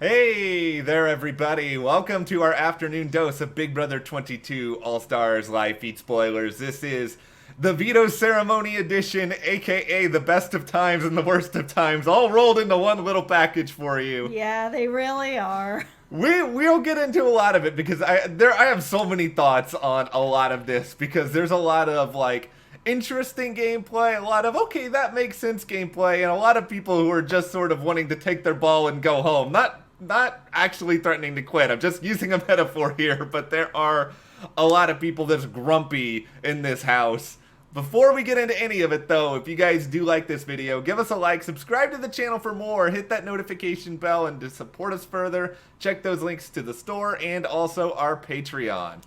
Hey there, everybody. Welcome to our afternoon dose of Big Brother 22 All-Stars Live Feed Spoilers. This is the Veto Ceremony edition, aka the best of times and the worst of times, all rolled into one little package for you. Yeah, they really are. We'll get into a lot of it because I have so many thoughts on a lot of this because there's a lot of interesting gameplay, a lot of okay that makes sense gameplay, and a lot of people who are just sort of wanting to take their ball and go home. Not actually threatening to quit. I'm just using a metaphor here, but there are a lot of people that's grumpy in this house. Before we get into any of it though, if you guys do like this video, give us a like, subscribe to the channel for more, hit that notification bell, and to support us further, check those links to the store and also our Patreon.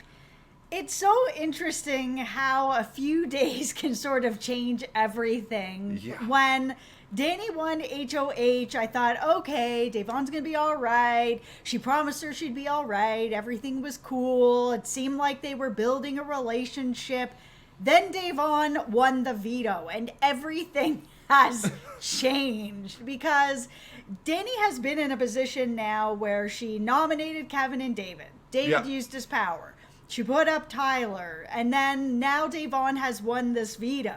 It's so interesting how a few days can sort of change everything. Yeah. When Danny won HOH, I thought, okay, Devon's gonna be all right. She promised her she'd be all right. Everything was cool. It seemed like they were building a relationship. Then Devon won the veto, and everything has changed because Danny has been in a position now where she nominated Kevin and David. David used his power. She put up Tyler, and then now Devon has won this veto.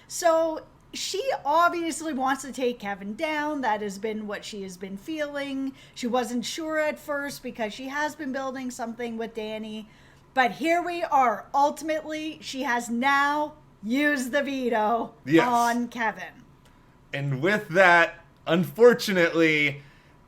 So she obviously wants to take Kevin down. That has been what she has been feeling. She wasn't sure at first because she has been building something with Danny. But here we are. Ultimately, she has now used the veto on Kevin. And with that, unfortunately,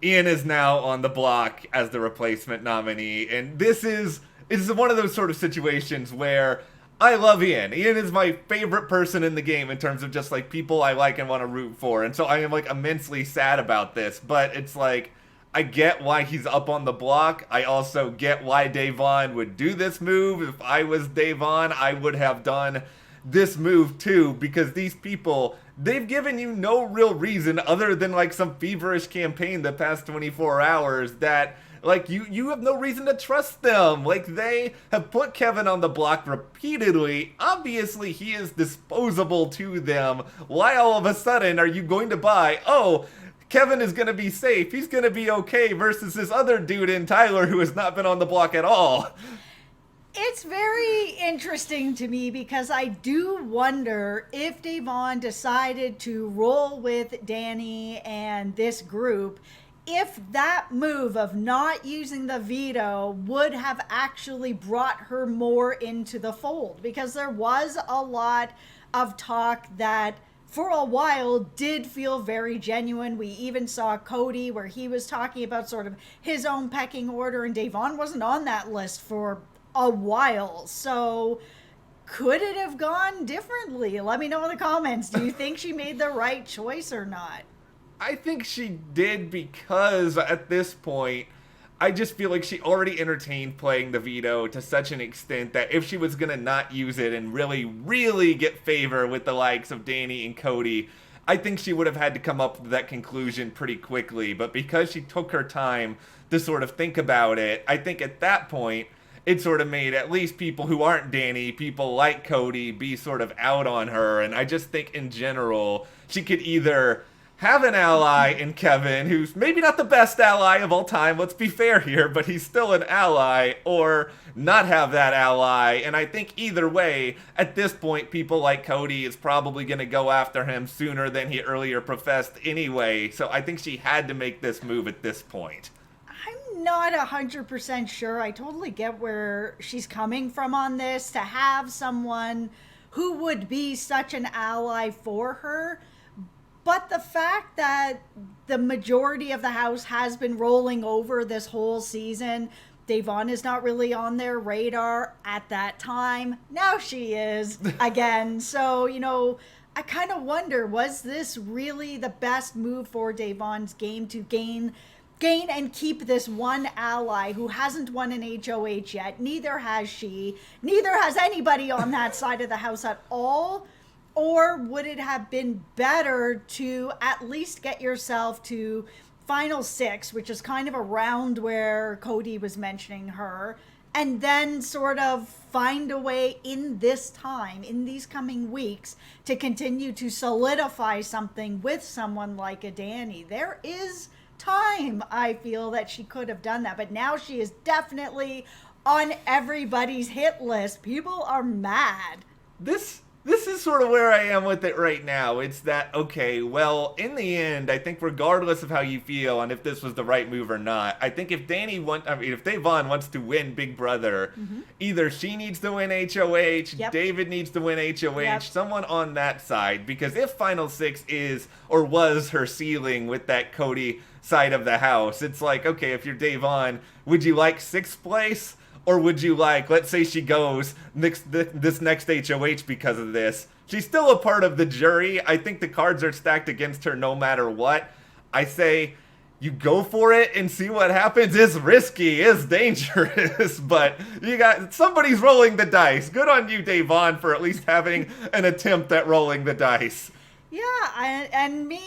Ian is now on the block as the replacement nominee. And this is one of those sort of situations where I love Ian. Ian is my favorite person in the game in terms of just like people I like and want to root for. And so I am like immensely sad about this. But it's like, I get why he's up on the block. I also get why Devon would do this move. If I was Devon, I would have done this move too, because these people, they've given you no real reason other than like some feverish campaign the past 24 hours that like you have no reason to trust them. Like they have put Kevin on the block repeatedly. Obviously he is disposable to them. Why all of a sudden are you going to buy, oh, Kevin is going to be safe, he's going to be okay, versus this other dude in Tyler who has not been on the block at all? It's very interesting to me because I do wonder if Devon decided to roll with Danny and this group, if that move of not using the veto would have actually brought her more into the fold. Because there was a lot of talk that for a while did feel very genuine. We even saw Cody where he was talking about sort of his own pecking order, and Devon wasn't on that list for a while. So could it have gone differently? Let me know in the comments. Do you think she made the right choice or not? I think she did, because at this point I just feel like she already entertained playing the veto to such an extent that if she was gonna not use it and really get favor with the likes of Danny and Cody, I think she would have had to come up with that conclusion pretty quickly. But because she took her time to sort of think about it, I think at that point it sort of made at least people who aren't Danny, people like Cody, be sort of out on her. And I just think in general she could either have an ally in Kevin, who's maybe not the best ally of all time, let's be fair here, but he's still an ally, or not have that ally. And I think either way, at this point, people like Cody is probably going to go after him sooner than he earlier professed anyway. So I think she had to make this move at this point. I'm not 100% sure. I totally get where she's coming from on this, to have someone who would be such an ally for her. But the fact that the majority of the house has been rolling over this whole season, Devon is not really on their radar at that time. Now she is again. So, I kind of wonder, was this really the best move for Devon's game to gain and keep this one ally who hasn't won an HOH yet? Neither has she. Neither has anybody on that side of the house at all. Or would it have been better to at least get yourself to final 6, which is kind of around where Cody was mentioning her, and then sort of find a way in this time, in these coming weeks, to continue to solidify something with someone like a Danny? There is time I feel that she could have done that. But now she is definitely on everybody's hit list. People are mad. This is sort of where I am with it right now. It's that, okay, well, in the end, I think regardless of how you feel and if this was the right move or not, I think if if Devon wants to win Big Brother, either she needs to win HOH, Yep. David needs to win HOH, Yep. someone on that side. Because if Final Six is or was her ceiling with that Cody side of the house, it's like, okay, if you're Devon, would you like 6th place? Or would you like, let's say she goes this next HOH because of this. She's still a part of the jury. I think the cards are stacked against her no matter what. I say you go for it and see what happens. It's risky, it's dangerous, but somebody's rolling the dice. Good on you, Devon, for at least having an attempt at rolling the dice. Yeah, and me,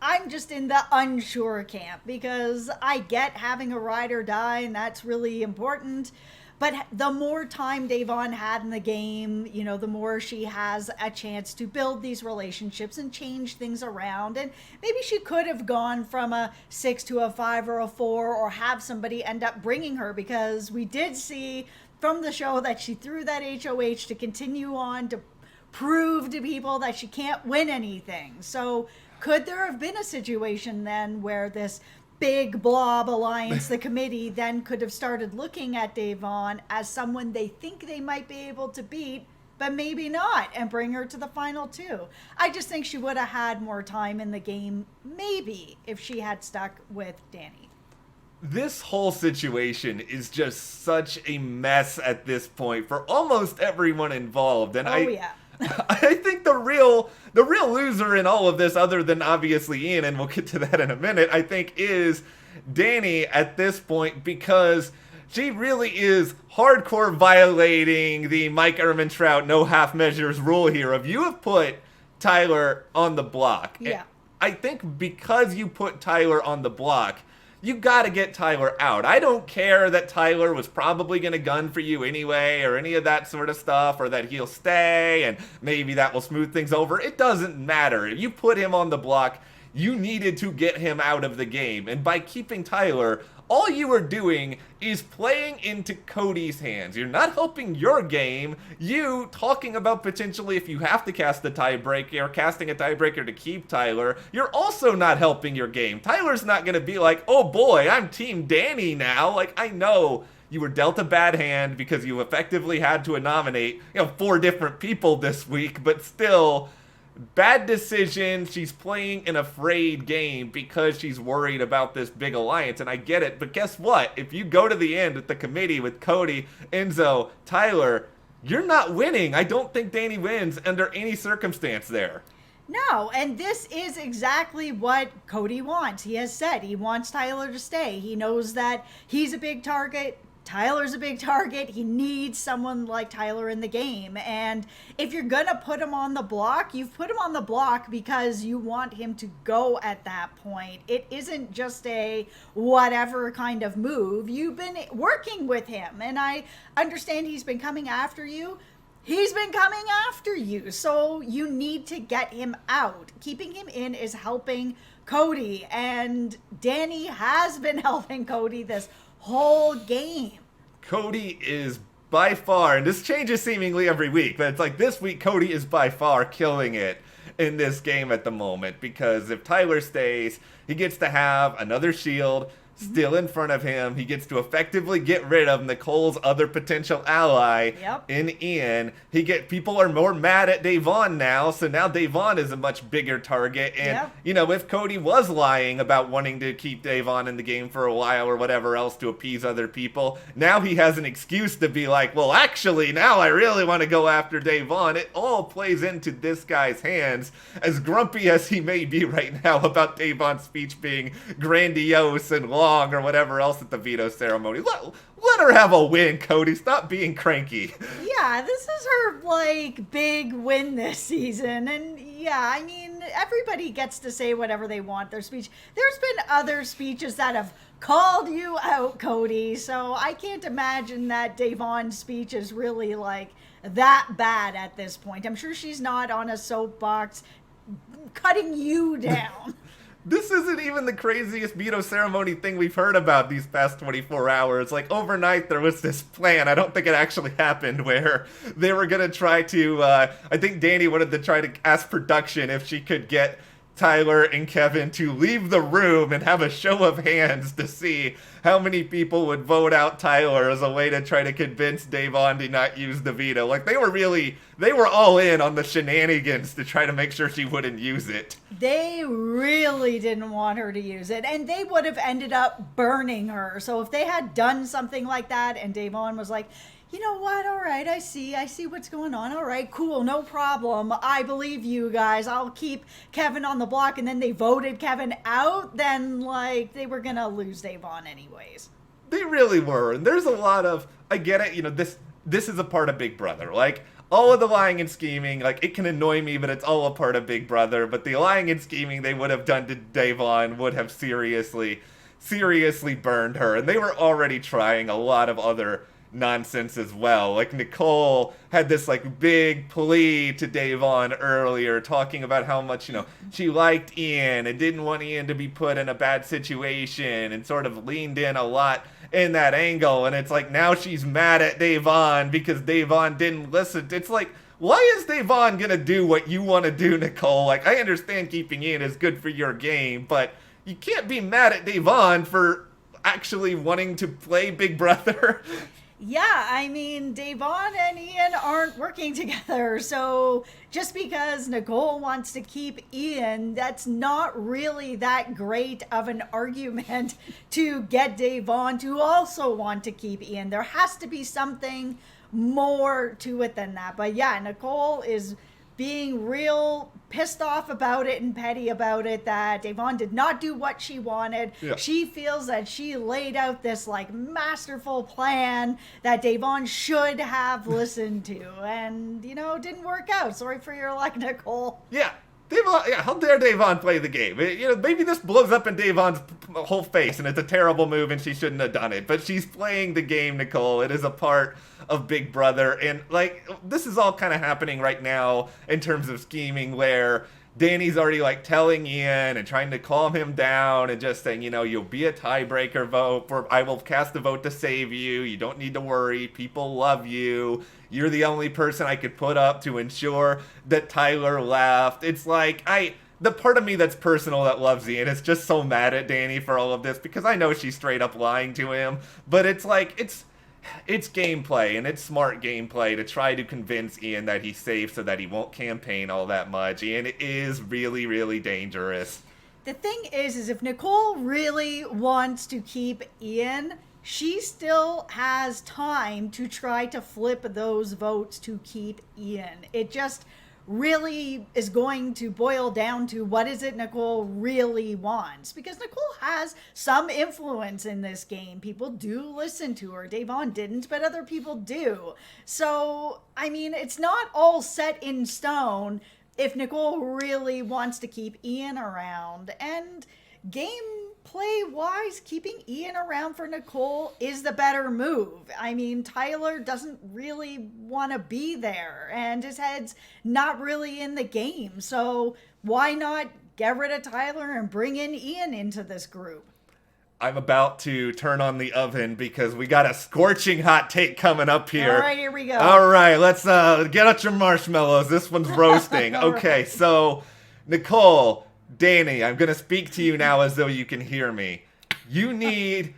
I'm just in the unsure camp because I get having a ride or die, and that's really important. But the more time Devon had in the game, the more she has a chance to build these relationships and change things around. And maybe she could have gone from a 6 to a 5 or a 4, or have somebody end up bringing her, because we did see from the show that she threw that HOH to continue on to prove to people that she can't win anything. So could there have been a situation then where this big blob alliance, the committee, then could have started looking at Devon as someone they think they might be able to beat, but maybe not, and bring her to the final 2? I just think she would have had more time in the game, maybe, if she had stuck with Danny. This whole situation is just such a mess at this point for almost everyone involved. And yeah. I think the real loser in all of this, other than obviously Ian, and we'll get to that in a minute, I think is Danny at this point, because she really is hardcore violating the Mike Ehrmantraut no half measures rule here of you have put Tyler on the block. Yeah. And I think because you put Tyler on the block, you gotta get Tyler out. I don't care that Tyler was probably gonna gun for you anyway, or any of that sort of stuff, or that he'll stay, and maybe that will smooth things over. It doesn't matter. If you put him on the block, you needed to get him out of the game. And by keeping Tyler, all you are doing is playing into Cody's hands. You're not helping your game. You talking about potentially if you have to cast a tiebreaker, or casting a tiebreaker to keep Tyler, you're also not helping your game. Tyler's not going to be like, oh boy, I'm Team Danny now. Like, I know you were dealt a bad hand because you effectively had to nominate, 4 different people this week, but still, bad decision. She's playing an afraid game because she's worried about this big alliance, and I get it. But guess what? If you go to the end with the committee with Cody, Enzo, Tyler, you're not winning. I don't think Danny wins under any circumstance there. No, and this is exactly what Cody wants. He has said he wants Tyler to stay. He knows that he's a big target. Tyler's a big target. He needs someone like Tyler in the game. And if you're going to put him on the block, you've put him on the block because you want him to go at that point. It isn't just a whatever kind of move. You've been working with him, and I understand he's been coming after you. He's been coming after you, so you need to get him out. Keeping him in is helping Cody, and Danny has been helping Cody this whole game. Cody is by far, and this changes seemingly every week, but it's like this week Cody is by far killing it in this game at the moment, because if Tyler stays, he gets to have another shield still in front of him. He gets to effectively get rid of Nicole's other potential ally in Ian. People are more mad at Devon now, so now Devon is a much bigger target. And, if Cody was lying about wanting to keep Devon in the game for a while or whatever else to appease other people, now he has an excuse to be like, well, actually, now I really want to go after Devon. It all plays into this guy's hands, as grumpy as he may be right now about Devon's speech being grandiose and long or whatever else at the veto ceremony. Let her have a win, Cody. Stop being cranky. Yeah, this is her, big win this season. And, I mean, everybody gets to say whatever they want their speech. There's been other speeches that have called you out, Cody, so I can't imagine that Devon's speech is really, that bad at this point. I'm sure she's not on a soapbox cutting you down. This isn't even the craziest veto ceremony thing we've heard about these past 24 hours. Like, overnight, there was this plan. I don't think it actually happened, where they were going to try to, I think Danny wanted to try to ask production if she could get Tyler and Kevin to leave the room and have a show of hands to see how many people would vote out Tyler as a way to try to convince Devon to not use the veto. Like, they were all in on the shenanigans to try to make sure she wouldn't use it. They really didn't want her to use it, and they would have ended up burning her. So if they had done something like that and Devon was like, you know what, all right, I see what's going on, all right, cool, no problem, I believe you guys, I'll keep Kevin on the block, and then they voted Kevin out, then, like, they were gonna lose Devon anyways. They really were, and there's a lot of, I get it, this is a part of Big Brother, like, all of the lying and scheming, like, it can annoy me, but it's all a part of Big Brother, but the lying and scheming they would have done to Devon would have seriously burned her, and they were already trying a lot of other nonsense as well. Like, Nicole had this, like, big plea to Devon earlier, talking about how much, she liked Ian and didn't want Ian to be put in a bad situation, and sort of leaned in a lot in that angle, and it's like, now she's mad at Devon because Devon didn't listen. It's like, why is Devon gonna do what you want to do, Nicole? Like, I understand keeping Ian is good for your game, but you can't be mad at Devon for actually wanting to play Big Brother. Yeah, I mean, Devon and Ian aren't working together, so just because Nicole wants to keep Ian, that's not really that great of an argument to get Devon to also want to keep Ian. There has to be something more to it than that. But yeah, Nicole is being real pissed off about it and petty about it, that Devon did not do what she wanted. Yeah. She feels that she laid out this, like, masterful plan that Devon should have listened to, and, didn't work out. Sorry for your luck, Nicole. Yeah. Devon, how dare Devon play the game? Maybe this blows up in Devon's whole face, and it's a terrible move, and she shouldn't have done it. But she's playing the game, Nicole. It is a part of Big Brother, and, like, this is all kind of happening right now in terms of scheming, where Danny's already, like, telling Ian and trying to calm him down and just saying, you'll be a tiebreaker vote, or I will cast a vote to save you. You don't need to worry. People love you. You're the only person I could put up to ensure that Tyler left. It's like, the part of me that's personal that loves Ian is just so mad at Danny for all of this, because I know she's straight up lying to him, but it's like, it's gameplay, and it's smart gameplay to try to convince Ian that he's safe so that he won't campaign all that much. And it is really, really dangerous. The thing is if Nicole really wants to keep Ian, she still has time to try to flip those votes to keep Ian. It just really is going to boil down to, what is it Nicole really wants? Because Nicole has some influence in this game. People do listen to her. Devon didn't, but other people do. So, I mean, it's not all set in stone if Nicole really wants to keep Ian around. And gameplay-wise, keeping Ian around for Nicole is the better move. I mean, Tyler doesn't really want to be there, and his head's not really in the game. So why not get rid of Tyler and bring in Ian into this group? I'm about to turn on the oven because we got a scorching hot take coming up here. All right, here we go. All right, let's get out your marshmallows. This one's roasting. Okay, right. So Nicole, Danny, I'm going to speak to you now as though you can hear me. You need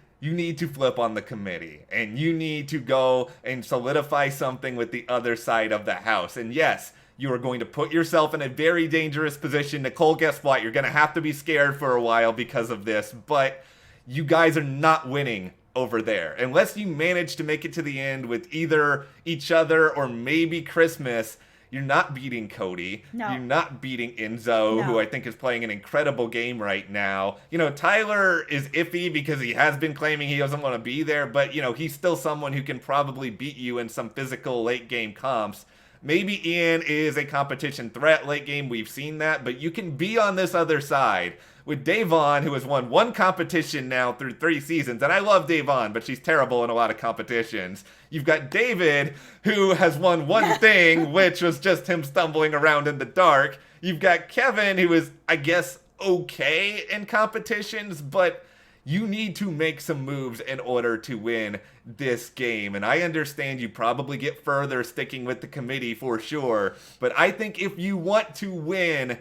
to flip on the committee, and you need to go and solidify something with the other side of the house. And yes, you are going to put yourself in a very dangerous position. Nicole, guess what? You're going to have to be scared for a while because of this, but you guys are not winning over there. Unless you manage to make it to the end with either each other or maybe Christmas, you're not beating Cody. No. You're not beating Enzo, who I think is playing an incredible game right now. Tyler is iffy because he has been claiming he doesn't want to be there, but, he's still someone who can probably beat you in some physical late game comps. Maybe Ian is a competition threat late game. We've seen that, but you can be on this other side with Devon, who has won one competition now through 3 seasons. And I love Devon, but she's terrible in a lot of competitions. You've got David, who has won one thing, which was just him stumbling around in the dark. You've got Kevin, who is, I guess, okay in competitions, but you need to make some moves in order to win this game. And I understand you probably get further sticking with the committee for sure, but I think if you want to win,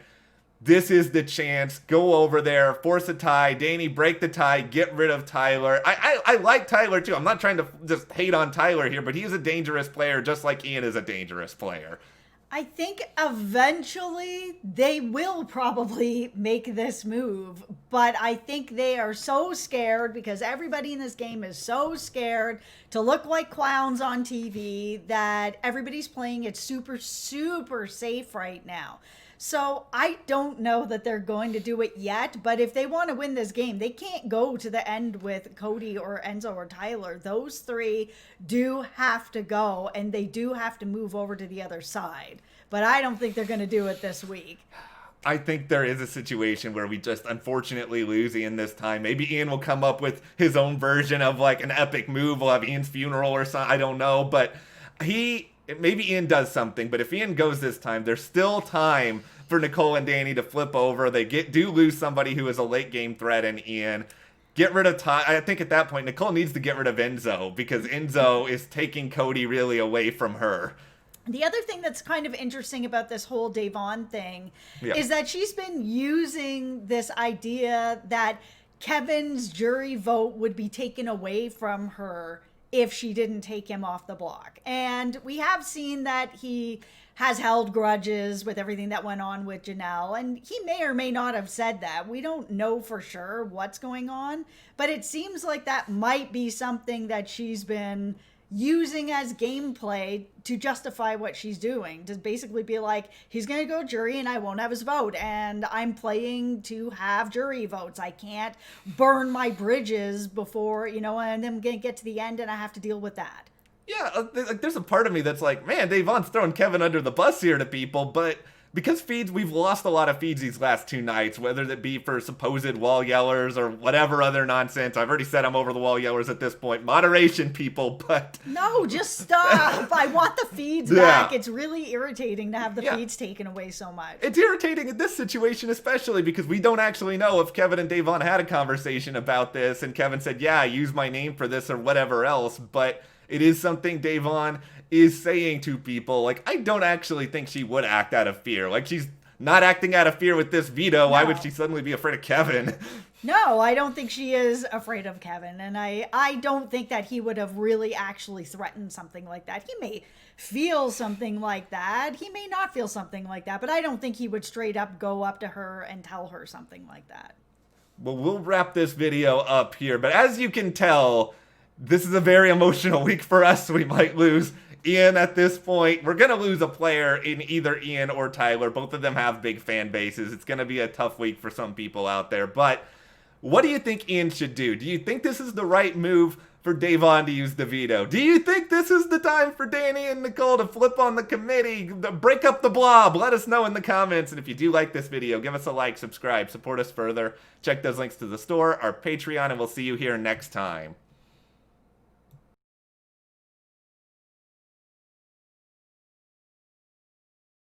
this is the chance. Go over there, force a tie. Danny, break the tie, get rid of Tyler. I like Tyler too. I'm not trying to just hate on Tyler here, but he's a dangerous player just like Ian is a dangerous player. I think eventually they will probably make this move, but I think they are so scared because everybody in this game is so scared to look like clowns on TV that everybody's playing it super, super safe right now. So I don't know that they're going to do it yet, but if they want to win this game, they can't go to the end with Cody or Enzo or Tyler. Those three do have to go, and they do have to move over to the other side. But I don't think they're going to do it this week. I think there is a situation where we just unfortunately lose Ian this time. Maybe Ian will come up with his own version of like an epic move. We'll have Ian's funeral or something. I don't know, but maybe Ian does something, but if Ian goes this time, there's still time for Nicole and Danny to flip over. They do lose somebody who is a late game threat in Ian. Get rid of Ty. I think at that point, Nicole needs to get rid of Enzo because Enzo is taking Cody really away from her. The other thing that's kind of interesting about this whole Devon thing is that she's been using this idea that Kevin's jury vote would be taken away from her if she didn't take him off the block. And we have seen that he has held grudges with everything that went on with Janelle, and he may or may not have said that. We don't know for sure what's going on, but it seems like that might be something that she's been using as gameplay to justify what she's doing, to basically be like, he's gonna go jury and I won't have his vote, and I'm playing to have jury votes. I can't burn my bridges before, and I'm gonna get to the end and I have to deal with that. Yeah, there's a part of me that's like, man, Devon's throwing Kevin under the bus here to people, but because feeds, we've lost a lot of feeds these last two nights, whether that be for supposed wall yellers or whatever other nonsense. I've already said I'm over the wall yellers at this point. Moderation, people, but... No, just stop. I want the feeds back. It's really irritating to have the feeds taken away so much. It's irritating in this situation especially because we don't actually know if Kevin and Devon had a conversation about this, and Kevin said, yeah, use my name for this or whatever else, but it is something Devon is saying to people. Like, I don't actually think she would act out of fear. Like, she's not acting out of fear with this veto. No. Why would she suddenly be afraid of Kevin? No, I don't think she is afraid of Kevin. And I don't think that he would have really actually threatened something like that. He may feel something like that. He may not feel something like that. But I don't think he would straight up go up to her and tell her something like that. Well, we'll wrap this video up here. But as you can tell, this is a very emotional week for us. We might lose Ian at this point. We're going to lose a player in either Ian or Tyler. Both of them have big fan bases. It's going to be a tough week for some people out there. But what do you think Ian should do? Do you think this is the right move for Devon to use the veto? Do you think this is the time for Danny and Nicole to flip on the committee, break up the blob? Let us know in the comments. And if you do like this video, give us a like, subscribe, support us further. Check those links to the store, our Patreon, and we'll see you here next time.